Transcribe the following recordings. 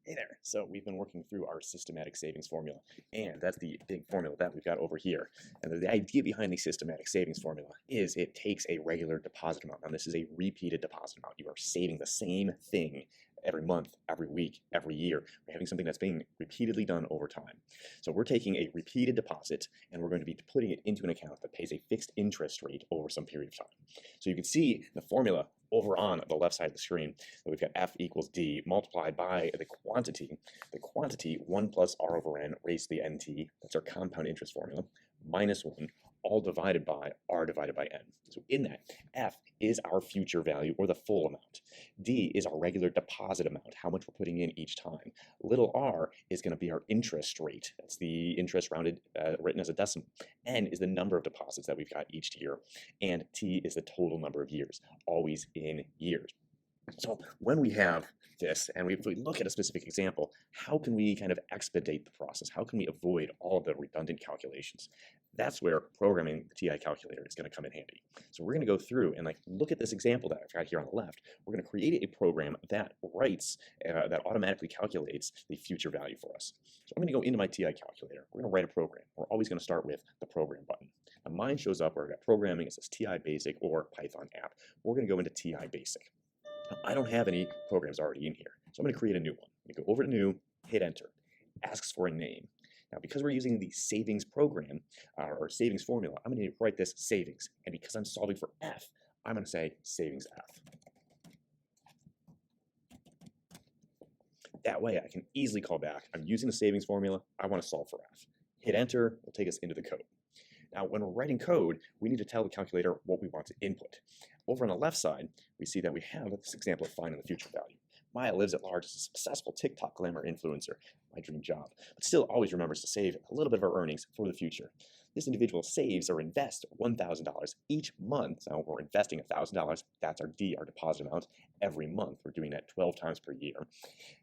Hey there. So we've been working through our systematic savings formula, and that's the big formula that we've got over here. And the idea behind the systematic savings formula is it takes a regular deposit amount. Now this is a repeated deposit amount. You are saving the same thing every month, every week, every year. We're having something that's being repeatedly done over time. So we're taking a repeated deposit and we're going to be putting it into an account that pays a fixed interest rate over some period of time. So you can see the formula over on the left side of the screen that we've got F equals D multiplied by the quantity 1 plus R over N raised to the NT, that's our compound interest formula, minus 1, all divided by R divided by N. So in that, F is our future value, or the full amount. D is our regular deposit amount, how much we're putting in each time. Little r is going to be our interest rate. That's the interest rounded, written as a decimal. N is the number of deposits that we've got each year. And T is the total number of years, always in years. So when we have this, and if we look at a specific example, how can we kind of expedite the process? How can we avoid all the redundant calculations? That's where programming the TI calculator is going to come in handy. So we're going to go through and look at this example that I've got here on the left. We're going to create a program that writes, that automatically calculates the future value for us. So I'm going to go into my TI calculator. We're going to write a program. We're always going to start with the program button. Now mine shows up where I've got programming. It says TI Basic or Python app. We're going to go into TI Basic. I don't have any programs already in here, so I'm going to create a new one. I'm going to go over to New, hit Enter. Asks for a name. Now, because we're using the savings program, or savings formula, I'm going to write this savings. And because I'm solving for F, I'm going to say savings F. That way, I can easily call back. I'm using the savings formula. I want to solve for F. Hit Enter. Will take us into the code. Now, when we're writing code, we need to tell the calculator what we want to input. Over on the left side, we see that we have this example of finding the future value. Maya lives at large as a successful TikTok glamour influencer, my dream job, but still always remembers to save a little bit of our earnings for the future. This individual saves or invests $1,000 each month. Now we're investing $1,000, that's our D, our deposit amount, every month. We're doing that 12 times per year,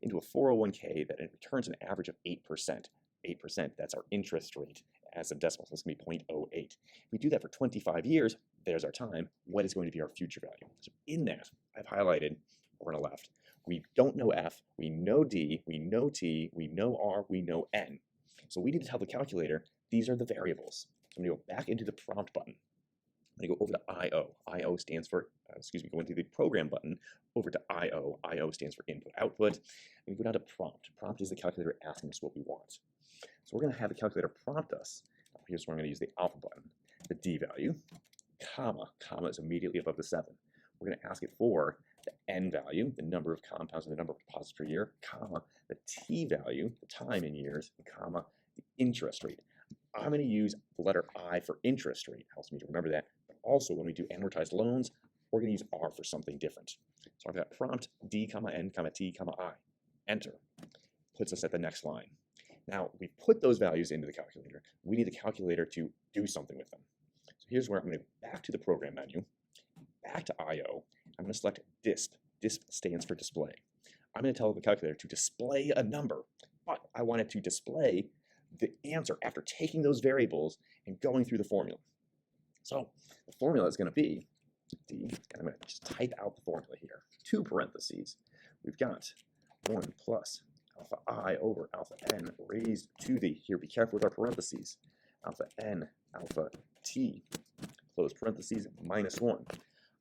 into a 401k that returns an average of 8%. 8%, that's our interest rate as a decimal, so it's going to be 0.08. If we do that for 25 years, there's our time. What is going to be our future value? So in that, I've highlighted over on the left, we don't know F, we know D, we know T, we know R, we know N. So we need to tell the calculator, these are the variables. So I'm going to go back into the prompt button. I'm going to go over to IO. IO stands for, go into the program button, over to IO. IO stands for input output. And we go down to prompt. Prompt is the calculator asking us what we want. So we're going to have the calculator prompt us. Here's where I'm going to use the alpha button. The D value, comma is immediately above the 7. We're going to ask it for the N value, the number of compounds and the number of deposits per year, comma, the T value, the time in years, and comma, the interest rate. I'm going to use the letter I for interest rate. Helps me to remember that. But also, when we do amortized loans, we're going to use R for something different. So I've got prompt D, comma, N, comma, T, comma, I. Enter. Puts us at the next line. Now, we put those values into the calculator. We need the calculator to do something with them. So here's where I'm going to go back to the program menu, back to IO. I'm going to select DISP. DISP stands for display. I'm going to tell the calculator to display a number, but I want it to display the answer after taking those variables and going through the formula. So the formula is going to be D, and I'm going to just type out the formula here. 2 parentheses. We've got 1 plus alpha I over alpha N raised to the, here be careful with our parentheses, alpha N, alpha T, close parentheses, minus 1.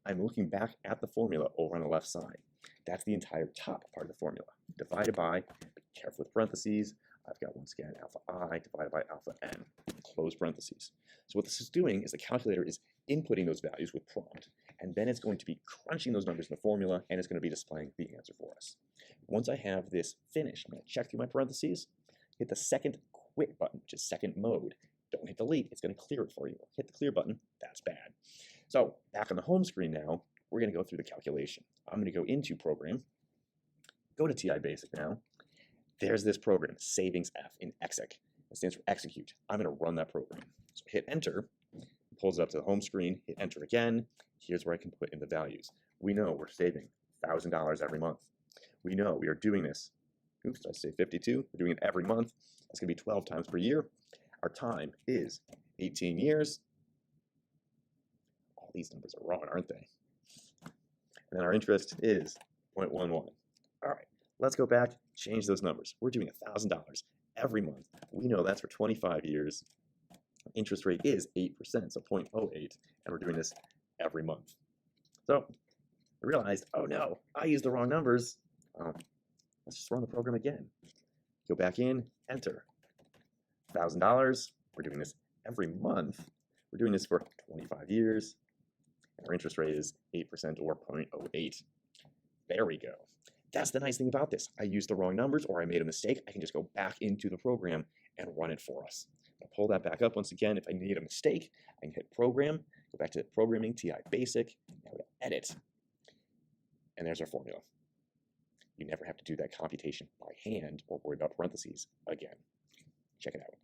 I'm looking back at the formula over on the left side. That's the entire top part of the formula. Divided by, be careful with parentheses, I've got once again alpha I divided by alpha N, close parentheses. So what this is doing is the calculator is inputting those values with prompt, and then it's going to be crunching those numbers in the formula, and it's going to be displaying the answer for us. Once I have this finished, I'm going to check through my parentheses, hit the second quit button, which is second mode. Don't hit delete, it's going to clear it for you. Hit the clear button, that's bad. So back on the home screen now, we're going to go through the calculation. I'm going to go into program, go to TI Basic now. There's this program, savings F in exec. It stands for execute. I'm going to run that program. So hit enter, pulls it up to the home screen, hit enter again. Here's where I can put in the values. We know we're saving $1,000 every month. We know we are doing this. Oops, did I say 52? We're doing it every month. That's going to be 12 times per year. Our time is 18 years. All these numbers are wrong, aren't they? And then our interest is 0.11. All right, let's go back change those numbers. We're doing $1,000 every month. We know that's for 25 years. Interest rate is 8%, so 0.08, and we're doing this every month. So I realized, oh no, I used the wrong numbers. Let's just run the program again. Go back in, enter. $1,000, we're doing this every month. We're doing this for 25 years, and our interest rate is 8% or 0.08. There we go. That's the nice thing about this. I used the wrong numbers or I made a mistake. I can just go back into the program and run it for us. I'll pull that back up once again. If I made a mistake, I can hit Program, go back to Programming, TI Basic, now we Edit, and there's our formula. You never have to do that computation by hand or worry about parentheses again. Check it out.